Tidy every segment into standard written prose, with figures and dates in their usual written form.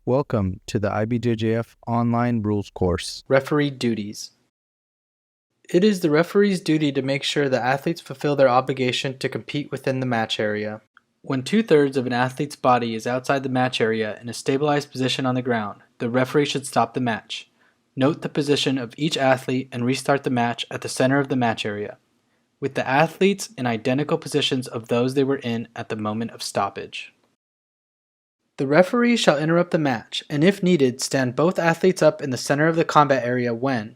Welcome to the IBJJF online rules course. Referee duties. It is the referee's duty to make sure that athletes fulfill their obligation to compete within the match area. When 2/3 of an athlete's body is outside the match area in a stabilized position on the ground, the referee should stop the match. Note the position of each athlete and restart the match at the center of the match area, with the athletes in identical positions of those they were in at the moment of stoppage. The referee shall interrupt the match, and if needed, stand both athletes up in the center of the combat area when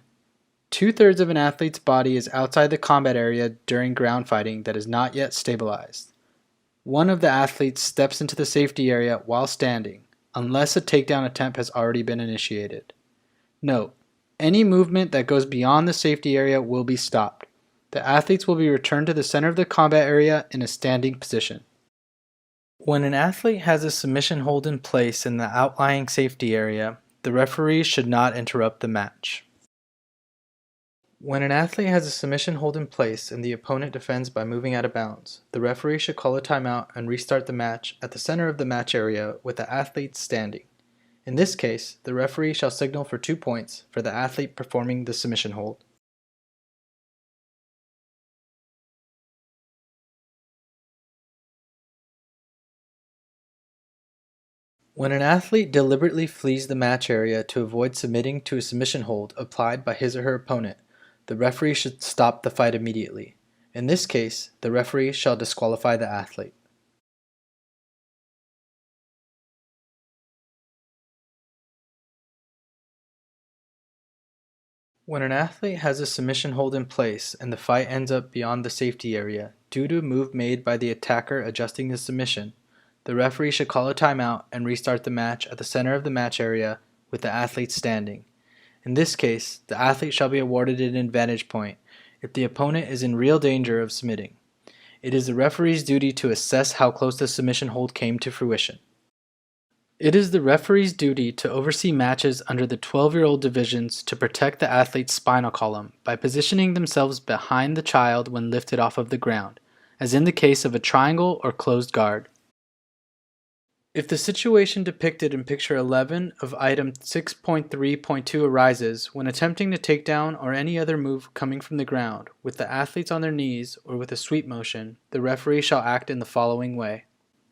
2/3 of an athlete's body is outside the combat area during ground fighting that is not yet stabilized. One of the athletes steps into the safety area while standing, unless a takedown attempt has already been initiated. Note, any movement that goes beyond the safety area will be stopped. The athletes will be returned to the center of the combat area in a standing position. When an athlete has a submission hold in place in the outlying safety area, the referee should not interrupt the match. When an athlete has a submission hold in place and the opponent defends by moving out of bounds, the referee should call a timeout and restart the match at the center of the match area with the athletes standing. In this case, the referee shall signal for 2 points for the athlete performing the submission hold. When an athlete deliberately flees the match area to avoid submitting to a submission hold applied by his or her opponent, the referee should stop the fight immediately. In this case, the referee shall disqualify the athlete. When an athlete has a submission hold in place and the fight ends up beyond the safety area due to a move made by the attacker adjusting the submission, the referee should call a timeout and restart the match at the center of the match area with the athlete standing. In this case, the athlete shall be awarded an advantage point if the opponent is in real danger of submitting. It is the referee's duty to assess how close the submission hold came to fruition. It is the referee's duty to oversee matches under the 12-year-old divisions to protect the athlete's spinal column by positioning themselves behind the child when lifted off of the ground, as in the case of a triangle or closed guard. If the situation depicted in Picture 11 of Item 6.3.2 arises when attempting to take down or any other move coming from the ground, with the athletes on their knees or with a sweep motion, the referee shall act in the following way.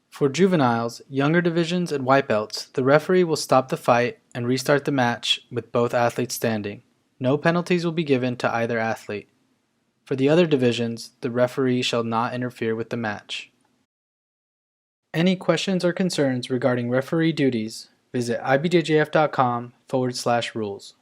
For juveniles, younger divisions, and white belts, the referee will stop the fight and restart the match with both athletes standing. No penalties will be given to either athlete. For the other divisions, the referee shall not interfere with the match. Any questions or concerns regarding referee duties, visit ibjjf.com/rules.